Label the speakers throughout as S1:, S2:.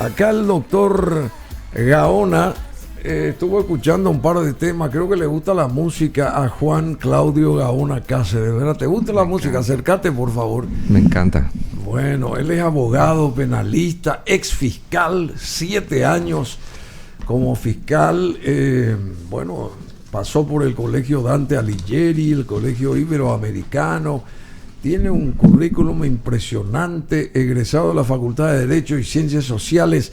S1: Acá el doctor Gaona estuvo escuchando un par de temas. Creo que le gusta la música a Juan Claudio Gaona Cáceres, ¿verdad? ¿Te gusta la música? Acércate, por favor.
S2: Me encanta.
S1: Bueno, él es abogado, penalista, ex fiscal, 7 años como fiscal. Bueno, pasó por el Colegio Dante Alighieri, el Colegio Iberoamericano. Tiene un currículum impresionante, egresado de la Facultad de Derecho y Ciencias Sociales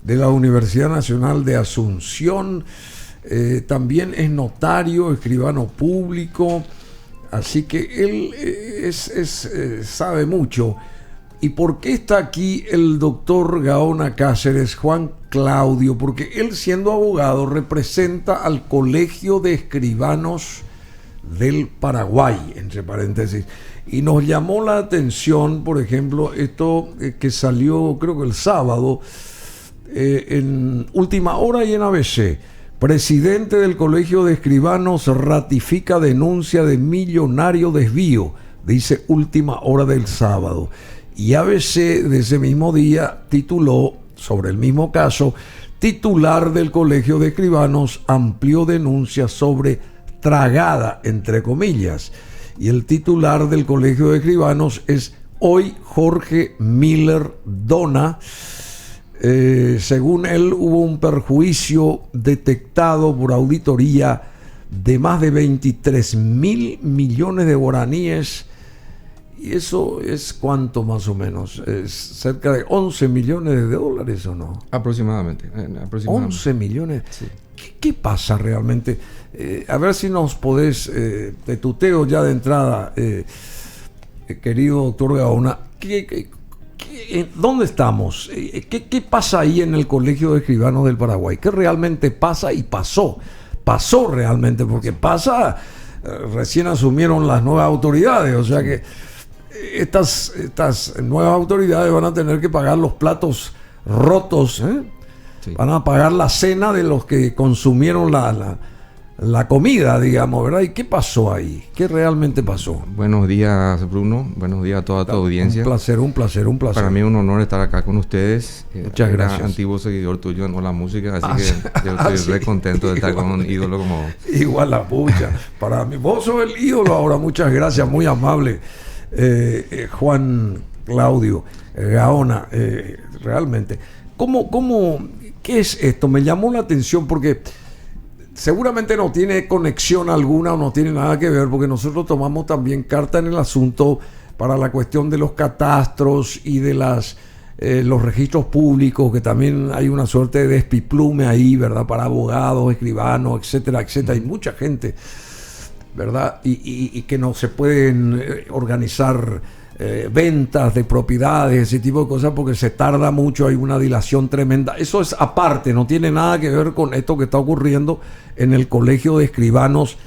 S1: de la Universidad Nacional de Asunción. También es notario, escribano público, así que él sabe mucho. ¿Y por qué está aquí el doctor Gaona Cáceres, Juan Claudio? Porque él, siendo abogado, representa al Colegio de Escribanos del Paraguay, entre paréntesis. Y nos llamó la atención, por ejemplo, esto que salió creo que el sábado, en Última Hora y en ABC. Presidente del Colegio de Escribanos ratifica denuncia de millonario desvío, dice Última Hora del sábado. Y ABC de ese mismo día tituló, sobre el mismo caso, titular del Colegio de Escribanos amplió denuncia sobre tragada, entre comillas. Y el titular del Colegio de Escribanos es hoy Jorge Miller Dona. Según él, hubo un perjuicio detectado por auditoría de más de 23.000 millones de guaraníes. ¿Y eso es cuánto más o menos? ¿Es cerca de 11 millones de dólares o no?
S2: Aproximadamente.
S1: 11 millones.
S2: Sí.
S1: ¿Qué pasa realmente? A ver si nos podés, te tuteo ya de entrada, querido doctor Gaona, ¿dónde estamos? ¿Qué pasa ahí en el Colegio de Escribanos del Paraguay? ¿Qué realmente pasa y pasó? Pasó realmente, porque pasa, recién asumieron las nuevas autoridades, o sea que estas nuevas autoridades van a tener que pagar los platos rotos, ¿eh? Sí. Van a pagar la cena de los que consumieron la comida, digamos, ¿verdad? ¿Y qué pasó ahí? ¿Qué realmente pasó?
S2: Buenos días, Bruno. Buenos días a toda tu audiencia.
S1: Un placer.
S2: Para mí es un honor estar acá con ustedes.
S1: Muchas gracias.
S2: Antiguo seguidor tuyo en Hola Música, así que yo estoy re contento de estar con un ídolo como vos.
S1: Igual la pucha. Para mí, vos sos el ídolo ahora. Muchas gracias, muy amable. Juan Claudio Gaona, realmente. ¿Qué es esto? Me llamó la atención porque seguramente no tiene conexión alguna o no tiene nada que ver, porque nosotros tomamos también carta en el asunto para la cuestión de los catastros y de los registros públicos, que también hay una suerte de despiplume ahí, ¿verdad? Para abogados, escribanos, etcétera, etcétera. Hay mucha gente, ¿verdad? Y que no se pueden organizar ventas de propiedades, ese tipo de cosas, porque se tarda mucho, hay una dilación tremenda. Eso es aparte, no tiene nada que ver con esto que está ocurriendo en el Colegio de Escribanos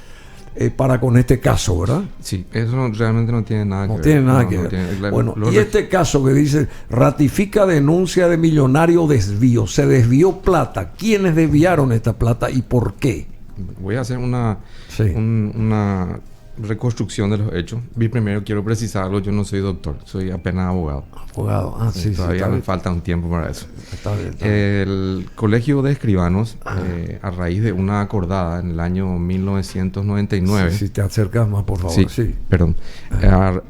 S1: para con este caso, ¿verdad?
S2: Sí, eso realmente no tiene nada que ver.
S1: No tiene nada que ver. Bueno, y este caso que dice, ratifica denuncia de millonario desvío, se desvió plata. ¿Quiénes desviaron esta plata y por qué?
S2: Voy a hacer una reconstrucción de los hechos. Primero quiero precisarlo, yo no soy doctor, soy apenas abogado.
S1: Sí,
S2: todavía me falta un tiempo para eso.
S1: Está bien.
S2: El Colegio de Escribanos, a raíz de una acordada en el año 1999...
S1: Si te acercas más, por favor.
S2: Sí. Perdón. A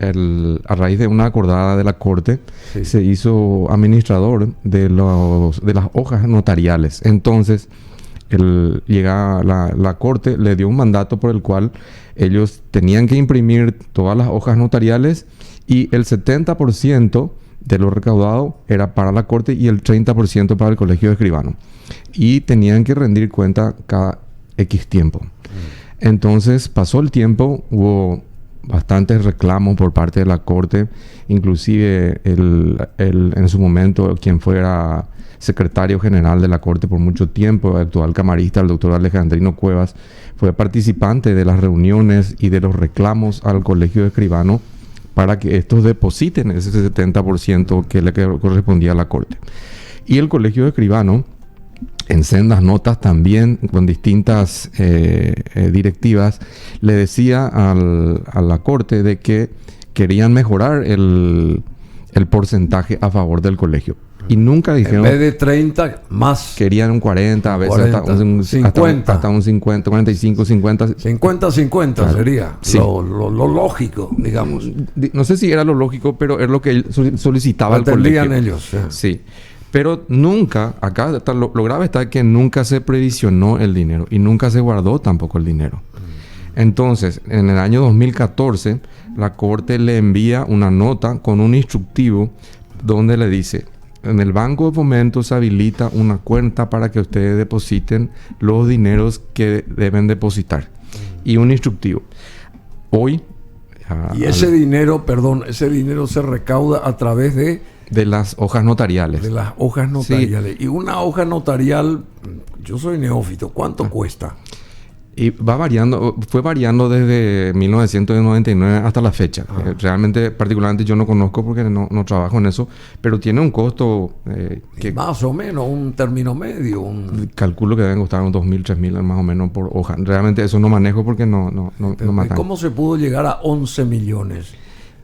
S2: raíz de una acordada de la Corte, se hizo administrador de las hojas notariales. Entonces, la Corte le dio un mandato por el cual ellos tenían que imprimir todas las hojas notariales y el 70% de lo recaudado era para la Corte y el 30% para el Colegio de Escribanos. Y tenían que rendir cuenta cada X tiempo. Entonces pasó el tiempo, hubo bastantes reclamos por parte de la Corte, inclusive en su momento quien fuera secretario general de la Corte por mucho tiempo, el actual camarista, el doctor Alejandrino Cuevas, fue participante de las reuniones y de los reclamos al Colegio de Escribanos para que estos depositen ese 70% que le correspondía a la Corte. Y el Colegio de Escribanos, en sendas notas también, con distintas directivas, le decía a la Corte de que querían mejorar el porcentaje a favor del colegio. Y nunca dijeron...
S1: En vez de 30, más.
S2: Querían un 40, a veces
S1: 40,
S2: hasta un
S1: 50.
S2: Hasta un 50, 45, 50.
S1: 50-50
S2: Claro.
S1: sería
S2: Sí.
S1: lo lógico, digamos.
S2: No sé si era lo lógico, pero es lo que solicitaba el
S1: Atendían
S2: colegio.
S1: ellos.
S2: Sí. Pero nunca, acá está, lo grave está que nunca se previsionó el dinero y nunca se guardó tampoco el dinero. Entonces, en el año 2014, la Corte le envía una nota con un instructivo donde le dice: en el Banco de Fomento se habilita una cuenta para que ustedes depositen los dineros que deben depositar. Y un instructivo. Hoy...
S1: Y ese dinero, ese dinero se recauda a través de
S2: las hojas notariales.
S1: las hojas notariales. Y una hoja notarial, yo soy neófito, ¿cuánto cuesta?
S2: Y va variando, fue variando desde 1999 hasta la fecha. Realmente, particularmente yo no conozco porque no trabajo en eso, pero tiene un costo que
S1: Más o menos, un término medio.
S2: calculo que deben costar unos 2.000, 3.000 más o menos por hoja. Realmente eso no manejo porque no matan.
S1: ¿Cómo se pudo llegar a 11 millones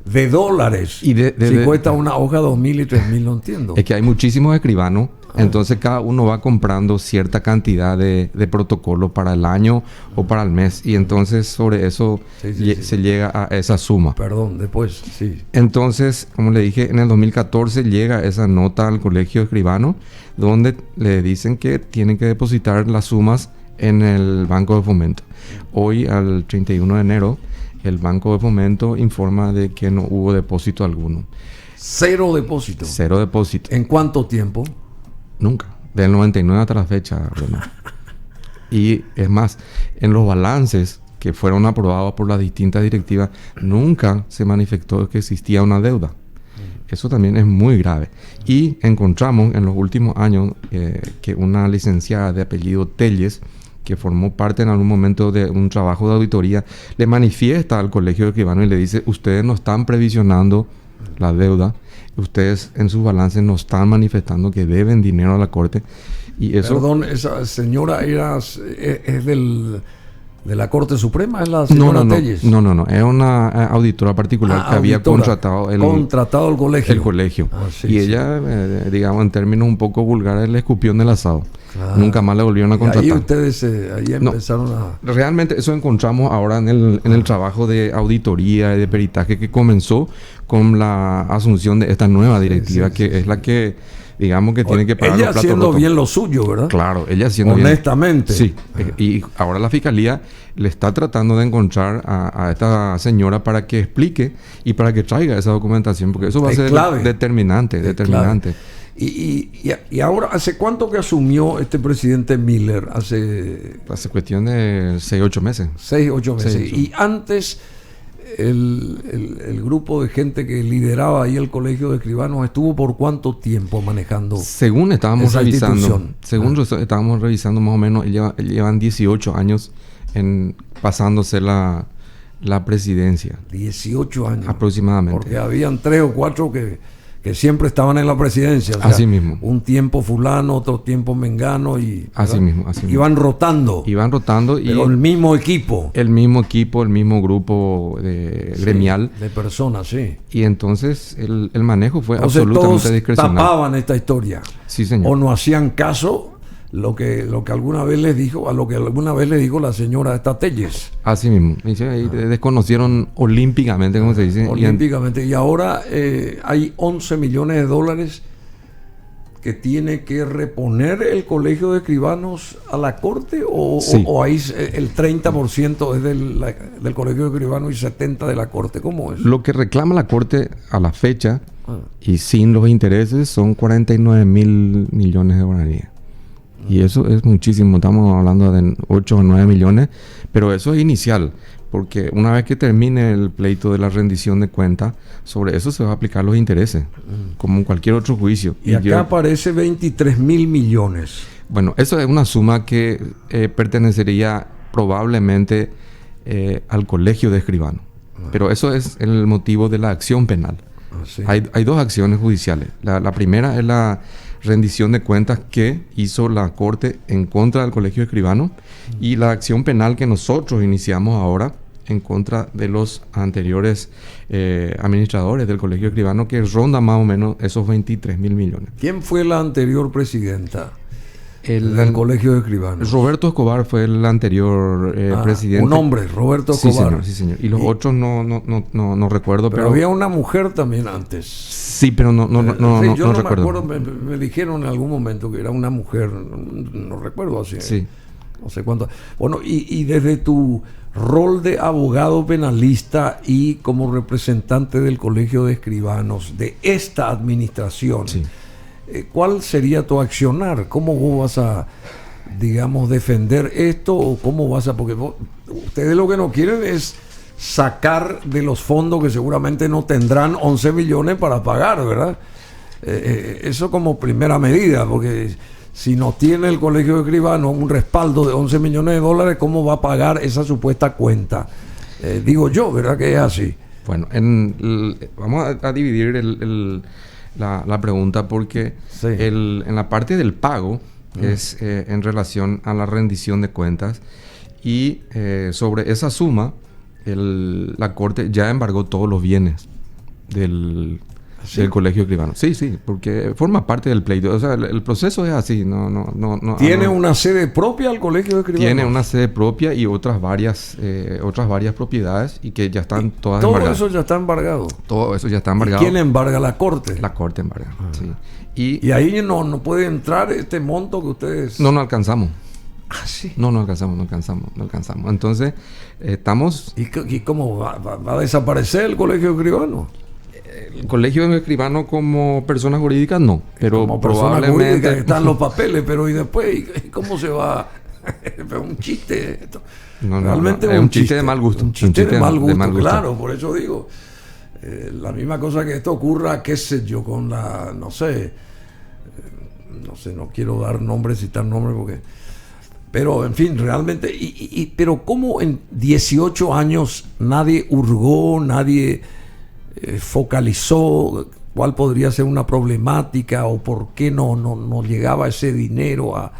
S1: de dólares?
S2: Y
S1: si cuesta una hoja 2.000 y 3.000, no entiendo.
S2: Es que hay muchísimos escribanos, entonces cada uno va comprando cierta cantidad de protocolo para el año o para el mes, y entonces sobre eso se llega a esa suma.
S1: Perdón, después, sí.
S2: Entonces, como le dije, en el 2014 llega esa nota al colegio escribano donde le dicen que tienen que depositar las sumas en el Banco de Fomento. Hoy, al 31 de enero, el Banco de Fomento informa de que no hubo depósito alguno.
S1: Cero depósito.
S2: Cero depósito.
S1: ¿En cuánto tiempo?
S2: Nunca. Del 99 hasta la fecha, René. Y es más, en los balances que fueron aprobados por las distintas directivas, nunca se manifestó que existía una deuda. Eso también es muy grave. Y encontramos en los últimos años que una licenciada de apellido Telles, que formó parte en algún momento de un trabajo de auditoría, le manifiesta al colegio de escribanos y le dice: ustedes no están previsionando la deuda, ustedes en sus balances no están manifestando que deben dinero a la Corte. Y eso...
S1: Perdón, esa señora es de la Corte Suprema, es la señora Telles.
S2: No, es una auditora particular que había contratado el
S1: colegio.
S2: El colegio.
S1: Sí,
S2: y ella, digamos, en términos un poco vulgares, le escupió en el asado. Claro. Nunca más le volvieron a contratar.
S1: Y ahí ustedes empezaron a...
S2: Realmente eso encontramos ahora en el trabajo de auditoría y de peritaje que comenzó con la asunción de esta nueva directiva, es la que, digamos, que tiene que pagar
S1: ella
S2: los platos
S1: haciendo
S2: rotos.
S1: Bien lo suyo, ¿verdad?
S2: Claro, ella haciendo
S1: honestamente.
S2: Sí. Y ahora la Fiscalía le está tratando de encontrar a esta señora para que explique y para que traiga esa documentación, porque eso va a ser determinante.
S1: Clave. Y ahora, ¿hace cuánto que asumió este presidente Miller? Hace
S2: cuestión de 6-8 meses.
S1: 6-8 meses. Y antes, el grupo de gente que lideraba ahí el colegio de escribanos estuvo por cuánto tiempo manejando.
S2: Según estábamos revisando, estábamos revisando más o menos, llevan 18 años pasándose la presidencia.
S1: 18 años.
S2: Aproximadamente.
S1: Porque habían 3 o 4 que siempre estaban en la presidencia. O sea,
S2: así mismo.
S1: Un tiempo fulano, otro tiempo mengano y...
S2: Así mismo.
S1: Iban rotando.
S2: Pero
S1: y el mismo equipo.
S2: El mismo grupo gremial.
S1: De personas, sí.
S2: Y entonces el manejo fue absolutamente discrecional.
S1: Tapaban esta historia.
S2: Sí, señor.
S1: O no hacían caso lo que alguna vez les dijo, a lo que alguna vez le dijo la señora esta Telles.
S2: Así mismo. Desconocieron olímpicamente, como se dice.
S1: Olímpicamente. Y ahora hay 11 millones de dólares que tiene que reponer el colegio de escribanos a la Corte, o ahí el 30% es del colegio de escribanos y 70% de la Corte. ¿Cómo es?
S2: Lo que reclama la Corte a la fecha y sin los intereses son 49.000 millones de guaraníes. Y eso es muchísimo, estamos hablando de 8 o 9 millones, pero eso es inicial, porque una vez que termine el pleito de la rendición de cuentas, sobre eso se va a aplicar los intereses, como en cualquier otro juicio.
S1: Y acá aparece 23.000 millones.
S2: Bueno, eso es una suma que pertenecería probablemente al colegio de escribanos, pero eso es el motivo de la acción penal.
S1: Sí.
S2: Hay 2 acciones judiciales. La primera es la rendición de cuentas que hizo la Corte en contra del colegio escribano, y la acción penal que nosotros iniciamos ahora en contra de los anteriores administradores del Colegio de Escribanos, que ronda más o menos esos 23.000 millones.
S1: ¿Quién fue la anterior presidenta
S2: del
S1: Colegio de Escribanos?
S2: Roberto Escobar fue el anterior presidente.
S1: Un hombre, Roberto Escobar.
S2: Sí, señor. Y los otros no recuerdo.
S1: Pero había una mujer también antes.
S2: Sí, pero no
S1: yo no
S2: recuerdo.
S1: Me acuerdo, me dijeron en algún momento que era una mujer, no recuerdo así.
S2: Sí.
S1: No sé cuánto. Bueno, y desde tu rol de abogado penalista y como representante del Colegio de Escribanos de esta administración,
S2: Sí.
S1: ¿Cuál sería tu accionar? ¿Cómo vos vas a, digamos, defender esto? ¿O cómo vas a...? Porque ustedes lo que no quieren es sacar de los fondos que seguramente no tendrán 11 millones para pagar, ¿verdad? Eso como primera medida, porque si no tiene el Colegio de Escribanos un respaldo de 11 millones de dólares, ¿cómo va a pagar esa supuesta cuenta? Digo yo, ¿verdad que es así?
S2: Bueno, vamos a dividir la pregunta porque
S1: Sí.
S2: en la parte del pago es en relación a la rendición de cuentas y sobre esa suma la Corte ya embargó todos los bienes del Colegio Escribano. Sí, porque forma parte del pleito. O sea, el proceso es así.
S1: ¿Tiene una sede propia el Colegio de Escribanos?
S2: Tiene una sede propia y otras varias propiedades y que ya están todas
S1: todo
S2: embargadas.
S1: Eso ya está embargado.
S2: Todo eso ya está embargado.
S1: ¿Y quién embarga? La Corte.
S2: La Corte embarga. Sí.
S1: Y ahí no puede entrar este monto que ustedes...
S2: No alcanzamos.
S1: Ah, sí.
S2: No alcanzamos. Entonces, estamos...
S1: ¿Y cómo va a desaparecer el Colegio de Escribanos?
S2: El Colegio de Escribano como persona jurídica no, pero
S1: como persona
S2: probablemente
S1: jurídica están los papeles, pero ¿y después? ¿Y cómo se va? Es un chiste esto. Realmente
S2: es un chiste de mal gusto.
S1: Un chiste de mal gusto,
S2: gusto.
S1: claro, por eso digo. La misma cosa que esto ocurra, qué sé yo, con la, no sé, no quiero dar nombres, citar nombres porque... Pero, en fin, realmente, pero ¿cómo en 18 años nadie hurgó, nadie focalizó cuál podría ser una problemática o por qué no llegaba ese dinero a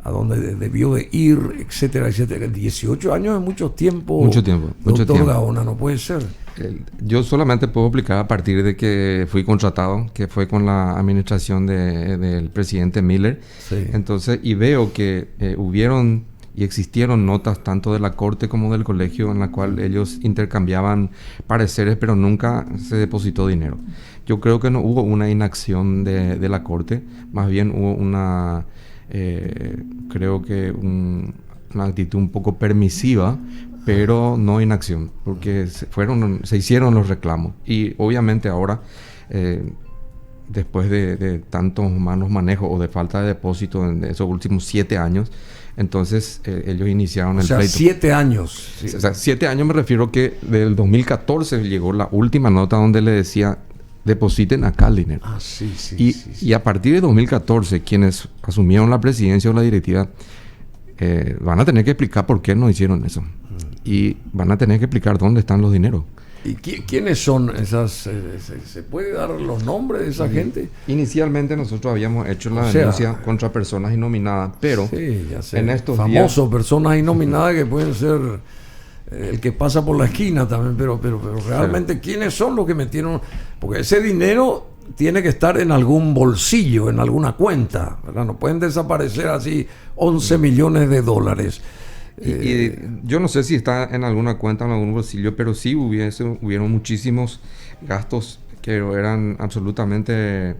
S1: donde debió de ir, etcétera, etcétera? 18 años es mucho tiempo.
S2: Mucho tiempo.
S1: Doctor Gaona, no puede ser.
S2: Yo solamente puedo explicar a partir de que fui contratado, que fue con la administración del presidente Miller.
S1: Sí.
S2: Entonces, y veo que hubieron y existieron notas tanto de la Corte como del Colegio en la cual ellos intercambiaban pareceres, pero nunca se depositó dinero. Yo creo que no hubo una inacción de la Corte, más bien hubo una una actitud un poco permisiva, pero no inacción, porque se hicieron los reclamos. Y obviamente ahora, después de tantos malos manejos o de falta de depósito en esos últimos 7 años, entonces ellos iniciaron el pleito.
S1: 7 años.
S2: Sí. O sea, 7 años me refiero que del 2014 llegó la última nota donde le decía: depositen acá el dinero. Y a partir de 2014, quienes asumieron la presidencia o la directiva van a tener que explicar por qué no hicieron eso. Y van a tener que explicar dónde están los dineros.
S1: ¿Y quiénes son esas? ¿Se puede dar los nombres de esa gente?
S2: Inicialmente nosotros habíamos hecho la denuncia contra personas innominadas, pero
S1: sí, ya sé.
S2: En estos
S1: famosos personas innominadas que pueden ser el que pasa por la esquina también, pero realmente ¿quiénes son los que metieron? Porque ese dinero tiene que estar en algún bolsillo, en alguna cuenta, ¿verdad? No pueden desaparecer así 11 millones de dólares.
S2: Y yo no sé si está en alguna cuenta, en algún bolsillo, pero sí hubieron muchísimos gastos que eran absolutamente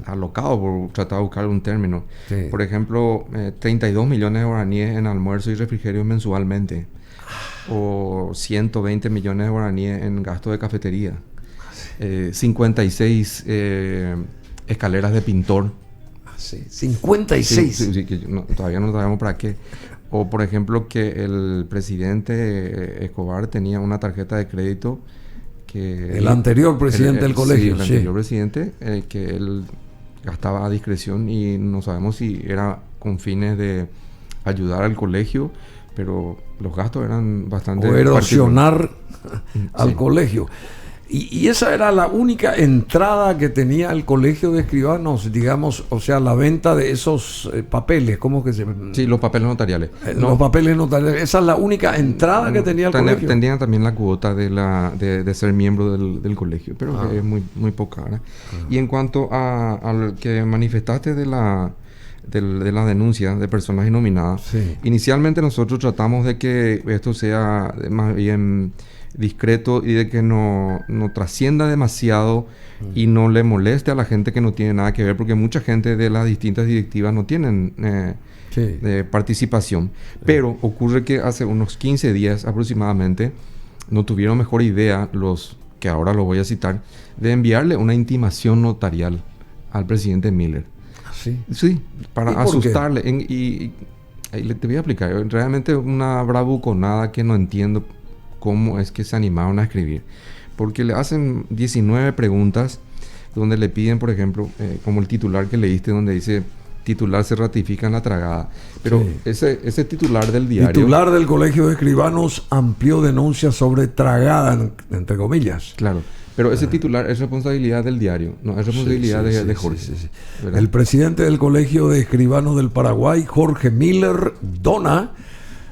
S2: alocados, por tratar de buscar un término.
S1: Sí.
S2: Por ejemplo, 32 millones de guaraníes en almuerzo y refrigerio mensualmente, o 120 millones de guaraníes en gasto de cafetería, 56 escaleras de pintor.
S1: Sí, 56.
S2: Sí, que todavía no sabemos para qué. O, por ejemplo, que el presidente Escobar tenía una tarjeta de crédito que...
S1: El anterior presidente del colegio.
S2: Sí, el anterior presidente, que él gastaba a discreción y no sabemos si era con fines de ayudar al colegio, pero los gastos eran bastante...
S1: O erosionar al colegio. Y esa era la única entrada que tenía el Colegio de Escribanos, digamos, o sea, la venta de esos papeles, ¿cómo que se llama?
S2: Sí, los papeles notariales.
S1: Los papeles notariales, esa es la única entrada que tenía el colegio.
S2: Tenían también la cuota de ser miembro del colegio, pero es muy poca, ¿verdad? Y en cuanto a lo que manifestaste de la denuncia de personas innominadas,
S1: Sí.
S2: Inicialmente nosotros tratamos de que esto sea más bien discreto y de que no trascienda demasiado y no le moleste a la gente que no tiene nada que ver, porque mucha gente de las distintas directivas no tienen participación. Pero ocurre que hace unos 15 días aproximadamente no tuvieron mejor idea, los que ahora lo voy a citar, de enviarle una intimación notarial al presidente Miller.
S1: Sí.
S2: Sí, para
S1: ¿Y por
S2: asustarle. Ahí te voy a explicar. Realmente una bravuconada que no entiendo cómo es que se animaron a escribir. Porque le hacen 19 preguntas donde le piden, por ejemplo, como el titular que leíste, donde dice: titular se ratifica en la tragada. Pero
S1: Sí.
S2: ese titular del diario...
S1: Titular del Colegio de Escribanos amplió denuncia sobre tragada, entre comillas.
S2: Claro. Pero ese titular es responsabilidad del diario, no es responsabilidad de Jorge.
S1: Sí.
S2: ¿Verdad?
S1: El presidente del Colegio de Escribanos del Paraguay, Jorge Miller Dona,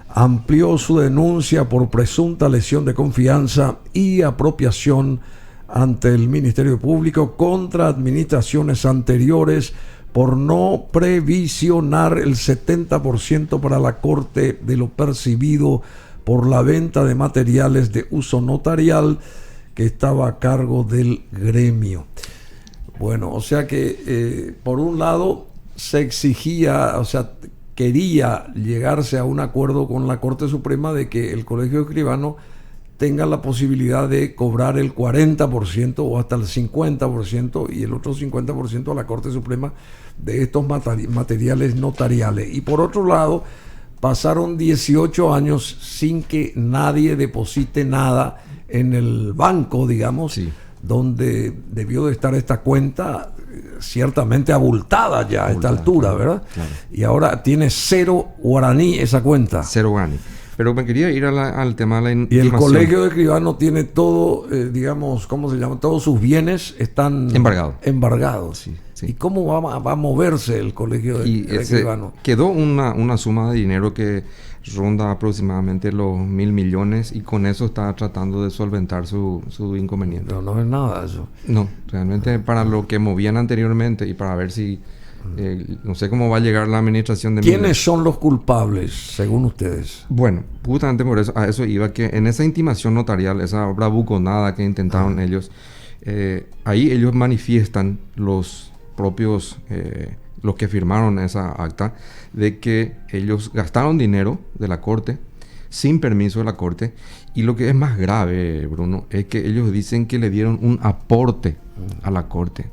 S1: amplió su denuncia por presunta lesión de confianza y apropiación ante el Ministerio Público contra administraciones anteriores por no previsionar el 70% para la Corte de lo percibido por la venta de materiales de uso notarial que estaba a cargo del gremio. Bueno, o sea que por un lado se exigía, o sea, quería llegarse a un acuerdo con la Corte Suprema de que el Colegio de Escribanos tenga la posibilidad de cobrar el 40% o hasta el 50% y el otro 50% a la Corte Suprema de estos materiales notariales. Y por otro lado, pasaron 18 años sin que nadie deposite nada en el banco, digamos,
S2: Sí.
S1: donde debió de estar esta cuenta ciertamente abultada ya a esta altura, ¿verdad?
S2: Claro.
S1: Y ahora tiene 0 guaraní esa cuenta.
S2: Cero gani. Pero me quería ir al tema de la
S1: Y el
S2: intimación.
S1: Colegio de Escribanos tiene todo, digamos, ¿cómo se llama? Todos sus bienes están embargados.
S2: Sí.
S1: ¿Y cómo va a moverse el Colegio de Escribanos?
S2: Quedó una suma de dinero que ronda aproximadamente los 1.000 millones y con eso está tratando de solventar su inconveniente.
S1: No es nada eso.
S2: No, realmente para lo que movían anteriormente y para ver si... no sé cómo va a llegar la administración de Miller.
S1: ¿Quiénes son los culpables, según ustedes?
S2: Bueno, justamente por eso, a eso iba, que en esa intimación notarial, esa bravuconada que intentaron ellos, ahí ellos manifiestan los propios, los que firmaron esa acta, de que ellos gastaron dinero de la Corte, sin permiso de la Corte, y lo que es más grave, Bruno, es que ellos dicen que le dieron un aporte a la Corte.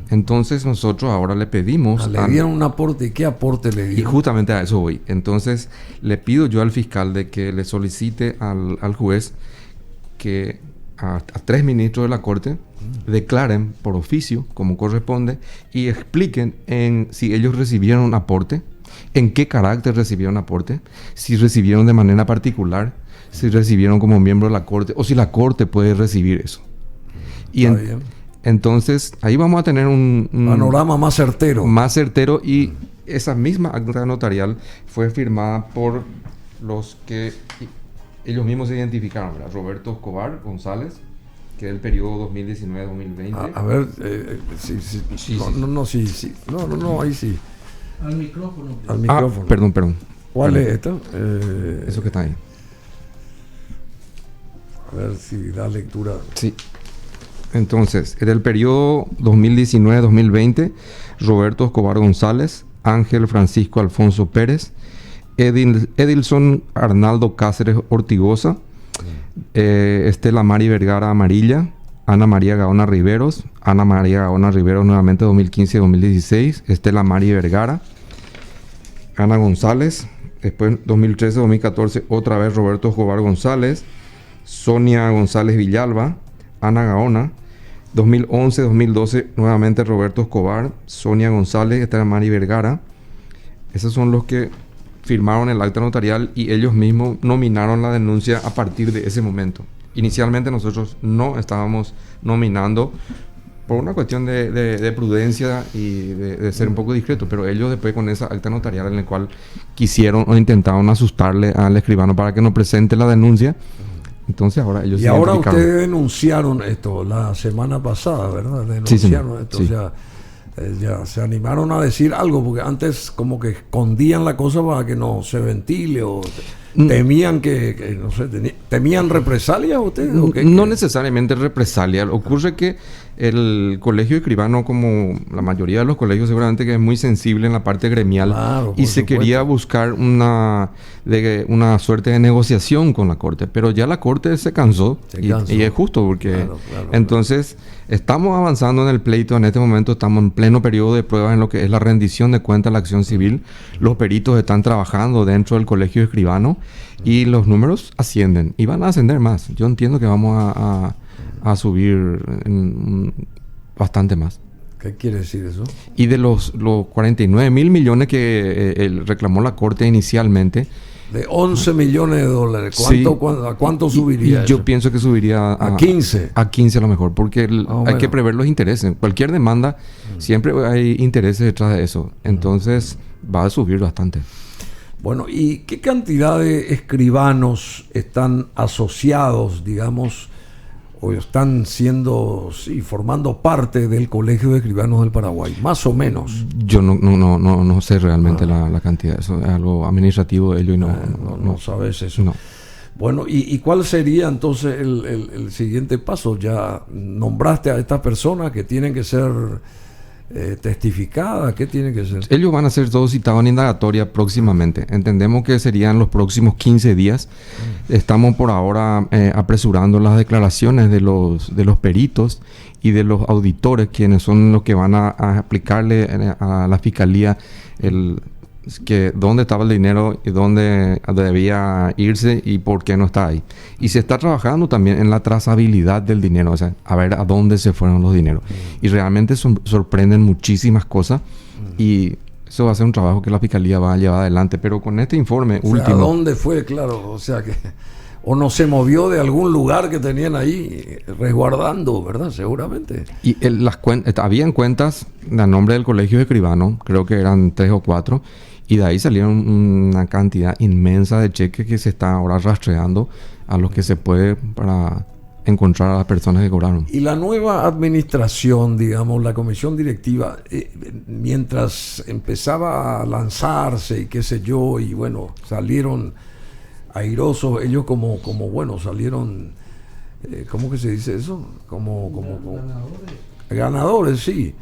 S2: Entonces nosotros ahora le pedimos...
S1: Le dieron un aporte. ¿Y qué aporte le dieron?
S2: Y justamente a eso voy. Entonces le pido yo al fiscal de que le solicite al juez que a 3 ministros de la Corte declaren por oficio, como corresponde, y expliquen si ellos recibieron un aporte, en qué carácter recibieron aporte, si recibieron de manera particular, si recibieron como miembro de la Corte, o si la Corte puede recibir eso. Y entonces ahí vamos a tener un
S1: panorama más certero.
S2: Más certero, y esa misma acta notarial fue firmada por los que ellos mismos se identificaron, ¿verdad? Roberto Escobar González, que es el periodo 2019-2020.
S1: A ver, sí. No, ahí sí.
S3: Al micrófono.
S1: Al micrófono.
S2: Perdón.
S1: ¿Cuál es esta?
S2: Eso que está ahí.
S1: A ver si da lectura.
S2: Sí. Entonces, en el periodo 2019-2020, Roberto Escobar González, Ángel Francisco Alfonso Pérez, Edilson Arnaldo Cáceres Ortigosa, Estela Mari Vergara Amarilla, Ana María Gaona Riveros, Ana María Gaona Riveros nuevamente 2015-2016, Estela Mari Vergara, Ana González, después 2013-2014 otra vez Roberto Escobar González, Sonia González Villalba, Ana Gaona, 2011-2012 nuevamente Roberto Escobar, Sonia González, Estela Mari Vergara. Esos son los que firmaron el acta notarial y ellos mismos nominaron la denuncia a partir de ese momento. inicialmente nosotros no estábamos nominando por una cuestión de prudencia y de ser un poco discreto, pero ellos después con esa acta notarial en la cual quisieron o intentaron asustarle al escribano para que no presente la denuncia, entonces ahora ellos
S1: y ahora ustedes denunciaron esto la semana pasada, ¿verdad? Denunciaron esto,
S2: sí.
S1: O sea, ya se animaron a decir algo, porque antes como que escondían la cosa para que no se ventile o temían que no sé, temían represalias ustedes. ¿O qué?
S2: No necesariamente represalia. Ocurre que el colegio escribano, como la mayoría de los colegios, seguramente que es muy sensible en la parte gremial,
S1: claro,
S2: y se
S1: supuesto.
S2: quería buscar una suerte de negociación con la corte, pero ya la corte se cansó. Y es justo porque
S1: claro,
S2: entonces estamos avanzando en el pleito. En este momento estamos en pleno periodo de pruebas en lo que es la rendición de cuentas a la acción civil. Los peritos están trabajando dentro del colegio escribano y los números ascienden y van a ascender más. Yo entiendo que vamos a subir bastante más.
S1: ¿Qué quiere decir eso?
S2: Y de los 49.000 millones que reclamó la corte inicialmente,
S1: de 11 millones de dólares, ¿a cuánto subiría?
S2: Yo pienso que subiría
S1: a 15.
S2: A 15 a lo mejor, porque hay que prever los intereses. Cualquier demanda, siempre hay intereses detrás de eso. Entonces va a subir bastante.
S1: Bueno, ¿y qué cantidad de escribanos están asociados, digamos, o están siendo, formando parte del Colegio de Escribanos del Paraguay? Más o menos.
S2: Yo no sé realmente la cantidad. Eso es algo administrativo de ello y
S1: no sabes eso.
S2: No.
S1: Bueno, ¿y cuál sería entonces el siguiente paso? Ya nombraste a estas personas que tienen que ser testificadas. ¿Qué tiene que ser?
S2: Ellos van a ser todos citados en indagatoria próximamente. Entendemos que serían los próximos 15 días. Estamos por ahora apresurando las declaraciones de los peritos y de los auditores, quienes son los que van a aplicarle a la fiscalía que dónde estaba el dinero y dónde debía irse y por qué no está ahí. Y se está trabajando también en la trazabilidad del dinero, o sea, a ver a dónde se fueron los dineros. Y realmente sorprenden muchísimas cosas y eso va a ser un trabajo que la fiscalía va a llevar adelante. Pero con este informe último...
S1: ¿A dónde fue? Claro, o sea que... O no se movió de algún lugar que tenían ahí resguardando, ¿verdad? Seguramente.
S2: Y habían cuentas a nombre del colegio de escribano, creo que eran 3 o 4, y de ahí salieron una cantidad inmensa de cheques que se está ahora rastreando a los que se puede para encontrar a las personas que cobraron.
S1: Y la nueva administración, digamos, la comisión directiva, mientras empezaba a lanzarse y qué sé yo, y bueno, salieron airosos, ellos como bueno, salieron, ¿cómo que se dice eso? Como ganadores, sí.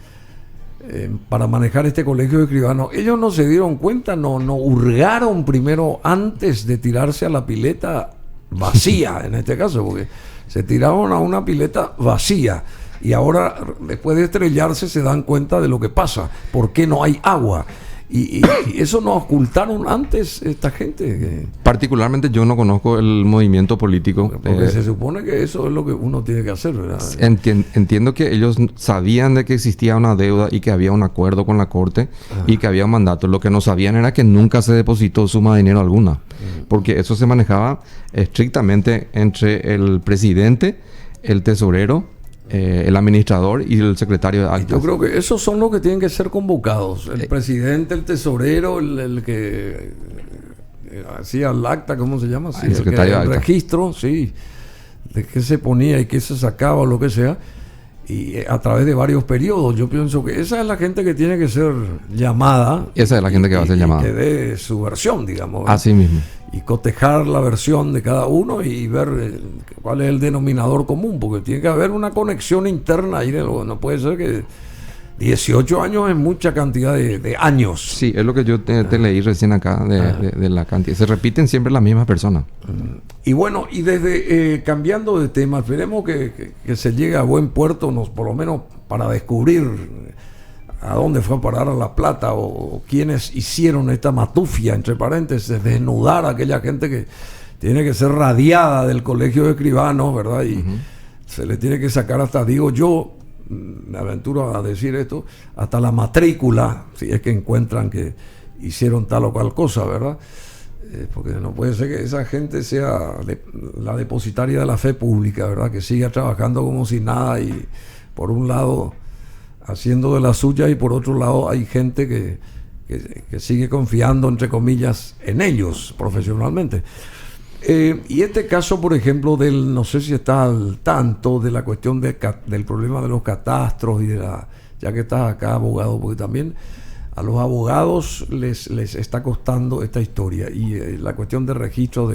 S1: Para manejar este colegio de escribanos. Ellos no se dieron cuenta, no hurgaron primero antes de tirarse a la pileta vacía, en este caso, porque se tiraron a una pileta vacía y ahora, después de estrellarse, se dan cuenta de lo que pasa, por qué no hay agua. Y eso nos ocultaron antes esta gente.
S2: Particularmente yo no conozco el movimiento político.
S1: Porque se supone que eso es lo que uno tiene que hacer, ¿verdad?
S2: Entiendo que ellos sabían de que existía una deuda y que había un acuerdo con la corte y que había un mandato. Lo que no sabían era que nunca se depositó suma de dinero alguna. Porque eso se manejaba estrictamente entre el presidente, el tesorero, el administrador y el secretario de actas.
S1: Yo creo que esos son los que tienen que ser convocados. El presidente, el tesorero, el que hacía el acta, ¿cómo se llama? Sí,
S2: el secretario de
S1: actas. El
S2: actas.
S1: Registro, sí, de qué se ponía y qué se sacaba o lo que sea, y a través de varios periodos. Yo pienso que esa es la gente que tiene que ser llamada.
S2: Esa es la gente que va a ser llamada.
S1: Que dé su versión, digamos.
S2: Así mismo.
S1: Y cotejar la versión de cada uno y ver cuál es el denominador común, porque tiene que haber una conexión interna ahí. No puede ser que 18 años es mucha cantidad de años.
S2: Sí, es lo que yo te leí recién acá de la cantidad. Se repiten siempre las mismas personas.
S1: Y bueno, y desde cambiando de tema, esperemos que se llegue a buen puerto, por lo menos para descubrir a dónde fue a parar a La Plata o quiénes hicieron esta matufia, entre paréntesis, desnudar a aquella gente que tiene que ser radiada del colegio de escribanos, ¿verdad? Y se le tiene que sacar hasta, digo yo, me aventuro a decir esto, hasta la matrícula, si es que encuentran que hicieron tal o cual cosa, ¿verdad? Porque no puede ser que esa gente sea la depositaria de la fe pública, ¿verdad? Que siga trabajando como si nada y por un lado haciendo de la suya y por otro lado hay gente que sigue confiando, entre comillas, en ellos profesionalmente. Y este caso, por ejemplo, no sé si está al tanto de la cuestión del problema de los catastros y ya que estás acá, abogado, porque también a los abogados les está costando esta historia y la cuestión de registro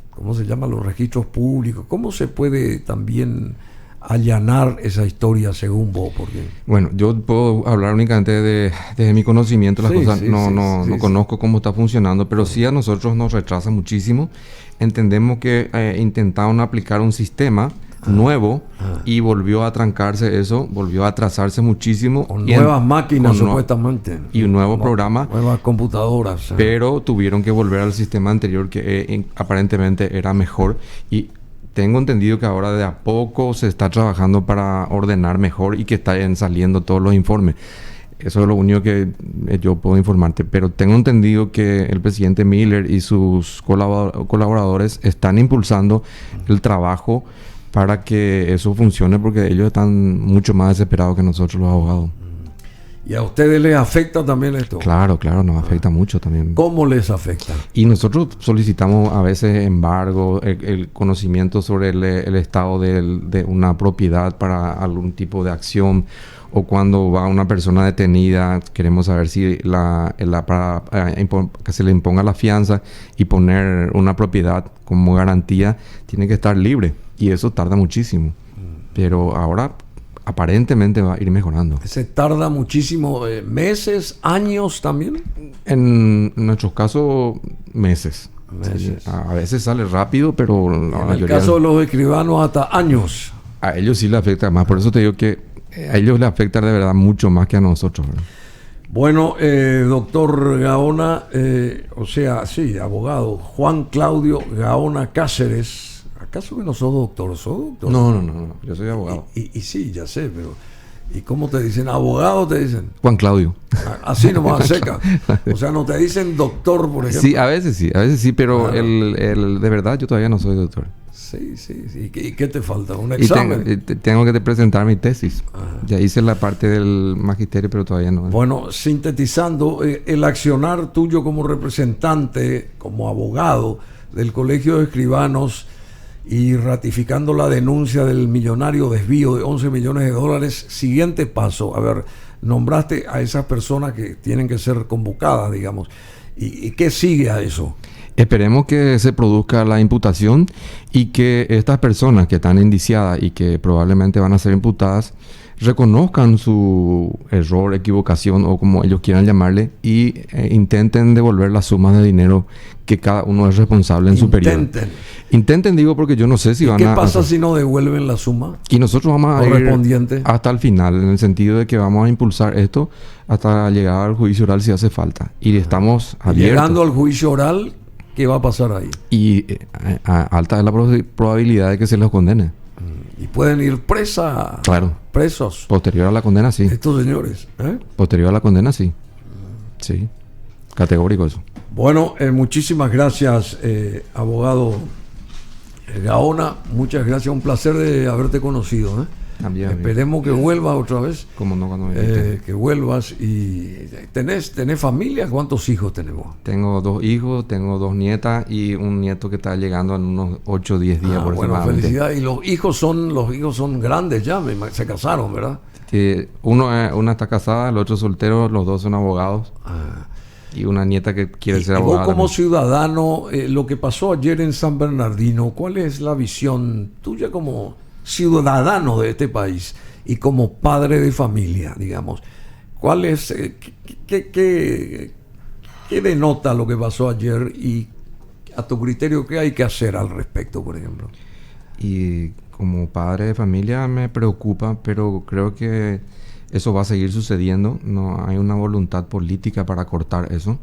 S1: ¿cómo se llaman los registros públicos? ¿Cómo se puede también allanar esa historia según vos? Porque
S2: bueno, yo puedo hablar únicamente desde mi conocimiento, las cosas no conozco cómo está funcionando, pero sí a nosotros nos retrasa muchísimo. Entendemos que intentaron aplicar un sistema nuevo y volvió a trancarse eso, volvió a atrasarse muchísimo.
S1: Con nuevas máquinas supuestamente.
S2: Y un nuevo programa.
S1: Nuevas computadoras.
S2: Pero tuvieron que volver al sistema anterior que aparentemente era mejor y tengo entendido que ahora de a poco se está trabajando para ordenar mejor y que están saliendo todos los informes. Eso es lo único que yo puedo informarte. Pero tengo entendido que el presidente Miller y sus colaboradores están impulsando el trabajo para que eso funcione porque ellos están mucho más desesperados que nosotros los abogados.
S1: ¿Y a ustedes les afecta también esto?
S2: Claro, nos afecta mucho también.
S1: ¿Cómo les afecta?
S2: Y nosotros solicitamos a veces embargo, el conocimiento sobre el estado de una propiedad para algún tipo de acción, o cuando va una persona detenida, queremos saber si para que se le imponga la fianza y poner una propiedad como garantía, tiene que estar libre. Y eso tarda muchísimo. Pero ahora aparentemente va a ir mejorando.
S1: ¿Se tarda muchísimo? ¿Meses? ¿Años también?
S2: En nuestros casos, meses. Sí, a veces sale rápido, pero
S1: en el caso de los escribanos hasta años.
S2: A ellos sí les afecta más. Por eso te digo que a ellos les afecta de verdad mucho más que a nosotros, ¿verdad?
S1: Bueno, doctor Gaona, abogado Juan Claudio Gaona Cáceres. ¿Acaso que no sos doctor? ¿Sos doctor?
S2: No, yo soy abogado.
S1: Y sí, ya sé, pero ¿y cómo te dicen? ¿Abogado te dicen?
S2: Juan Claudio.
S1: Así nomás, seca. O sea, no te dicen doctor, por ejemplo.
S2: Sí, a veces sí, pero claro. De verdad yo todavía no soy doctor.
S1: Sí. ¿Y qué te falta? ¿Un examen?
S2: Tengo que presentar mi tesis. Ajá. Ya hice la parte del magisterio, pero todavía no.
S1: Bueno, sintetizando, el accionar tuyo como representante, como abogado del Colegio de Escribanos y ratificando la denuncia del millonario desvío de 11 millones de dólares, siguiente paso. A ver, nombraste a esas personas que tienen que ser convocadas, digamos. ¿Y qué sigue a eso?
S2: Esperemos que se produzca la imputación y que estas personas que están indiciadas y que probablemente van a ser imputadas reconozcan su error, equivocación o como ellos quieran llamarle y intenten devolver las sumas de dinero que cada uno es responsable en su periodo. Intenten, digo, porque yo no sé si van a...
S1: ¿Qué pasa si no devuelven la suma?
S2: Y nosotros vamos a ir hasta el final, en el sentido de que vamos a impulsar esto hasta llegar al juicio oral si hace falta. Y estamos abiertos.
S1: Llegando al juicio oral, ¿qué va a pasar ahí?
S2: Y alta es la probabilidad de que se los condene.
S1: Y pueden ir presos.
S2: Posterior a la condena, sí.
S1: Estos señores.
S2: Posterior a la condena, sí. Sí. Categórico eso.
S1: Bueno, muchísimas gracias, abogado Gaona. Muchas gracias. Un placer de haberte conocido.
S2: También.
S1: Esperemos que vuelvas otra vez.
S2: Como no, cuando me
S1: que vuelvas. Y ¿tenés familia? ¿Cuántos hijos tenemos?
S2: Tengo 2 hijos, tengo 2 nietas y un nieto que está llegando en unos 8 o 10 días.
S1: Bueno, felicidades. Y los hijos son grandes ya, se casaron, ¿verdad?
S2: Una está casada, el otro soltero, los 2 son abogados. Y una nieta que quiere ser abogada.
S1: Vos como ciudadano, lo que pasó ayer en San Bernardino, ¿cuál es la visión tuya como ciudadano de este país y como padre de familia, digamos? ¿Cuál es, qué denota lo que pasó ayer y a tu criterio qué hay que hacer al respecto, por ejemplo?
S2: Y como padre de familia me preocupa, pero creo que eso va a seguir sucediendo. No hay una voluntad política para cortar eso.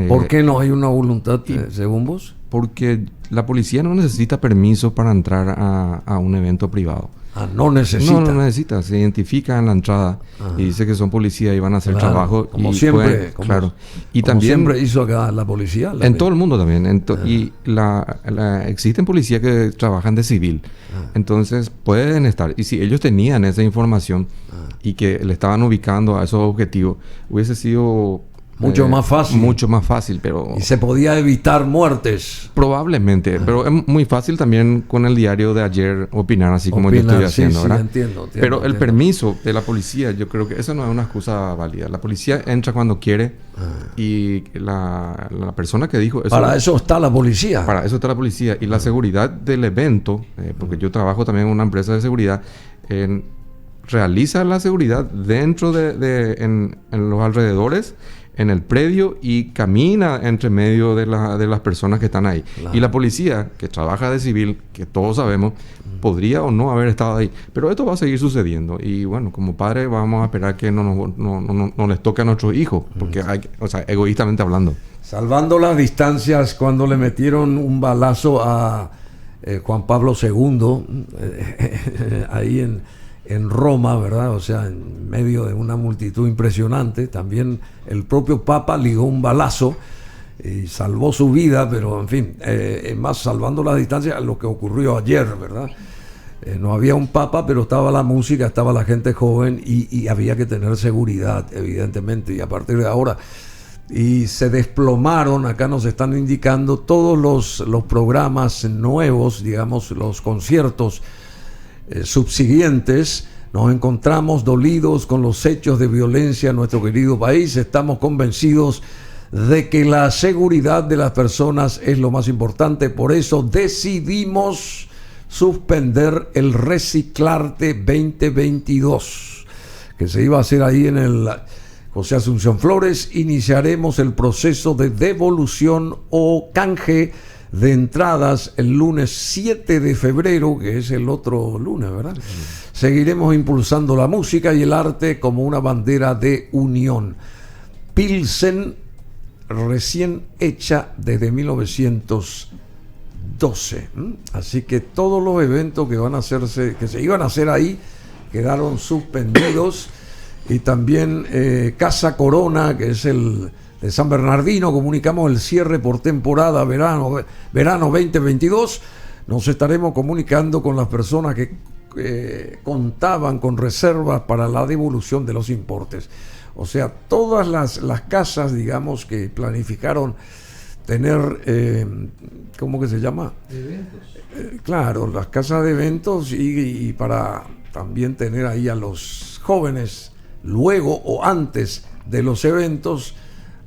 S1: ¿Por qué no hay una voluntad, según vos?
S2: Porque la policía no necesita permiso para entrar a un evento privado.
S1: No necesita.
S2: No necesita, se identifica en la entrada y dice que son policías y van a hacer trabajo.
S1: Como
S2: y
S1: siempre,
S2: claro. Y
S1: como
S2: también
S1: siempre hizo acá la policía.
S2: En todo el mundo también. Y existen policías que trabajan de civil. Entonces pueden estar. Y si ellos tenían esa información y que le estaban ubicando a esos objetivos, hubiese sido
S1: mucho más fácil.
S2: Mucho más fácil, pero...
S1: Y se podía evitar muertes.
S2: Probablemente, pero es muy fácil también con el diario de ayer opinar así como yo estoy haciendo, ¿verdad?
S1: Entiendo,
S2: pero el permiso de la policía, yo creo que eso no es una excusa válida. La policía entra cuando quiere y la persona que dijo...
S1: Para eso está la policía.
S2: Para eso está la policía. Y la seguridad del evento, porque yo trabajo también en una empresa de seguridad, realiza la seguridad dentro en los alrededores, en el predio, y camina entre medio de las personas que están ahí. Claro. Y la policía, que trabaja de civil, que todos sabemos, podría o no haber estado ahí. Pero esto va a seguir sucediendo. Y bueno, como padres vamos a esperar que no les toque a nuestros hijos, porque egoístamente hablando.
S1: Salvando las distancias, cuando le metieron un balazo a Juan Pablo II, ahí en Roma, ¿verdad? O sea, en medio de una multitud impresionante. También el propio Papa ligó un balazo y salvó su vida, pero en fin, más salvando la distancia, lo que ocurrió ayer, ¿verdad? No había un Papa, pero estaba la música, estaba la gente joven y había que tener seguridad, evidentemente, y a partir de ahora... Y se desplomaron, acá nos están indicando todos los programas nuevos, digamos, los conciertos subsiguientes. Nos encontramos dolidos con los hechos de violencia en nuestro querido país. Estamos convencidos de que la seguridad de las personas es lo más importante. Por eso decidimos suspender el Reciclarte 2022, que se iba a hacer ahí en el José Asunción Flores. Iniciaremos el proceso de devolución o canje de entradas el lunes 7 de febrero, que es el otro lunes, ¿verdad? Seguiremos impulsando la música y el arte como una bandera de unión. Pilsen, recién hecha desde 1912. Así que todos los eventos que se iban a hacer ahí quedaron suspendidos. Y también Casa Corona, que es el de San Bernardino, comunicamos el cierre por temporada verano 2022. Nos estaremos comunicando con las personas que contaban con reservas para la devolución de los importes. O sea, todas las casas, digamos, que planificaron tener, ¿cómo que se llama?
S3: Eventos.
S1: Claro, las casas de eventos y para también tener ahí a los jóvenes luego o antes de los eventos,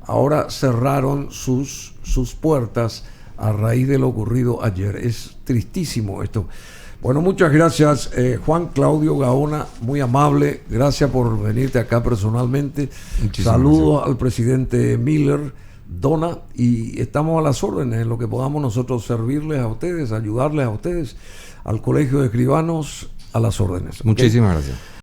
S1: ahora cerraron sus puertas a raíz de lo ocurrido ayer. Es tristísimo esto. Bueno, muchas gracias, Juan Claudio Gaona, muy amable. Gracias por venirte acá personalmente. Saludos al presidente Miller, Dona, y estamos a las órdenes en lo que podamos nosotros servirles a ustedes, ayudarles a ustedes, al Colegio de Escribanos, a las órdenes.
S2: Muchísimas gracias.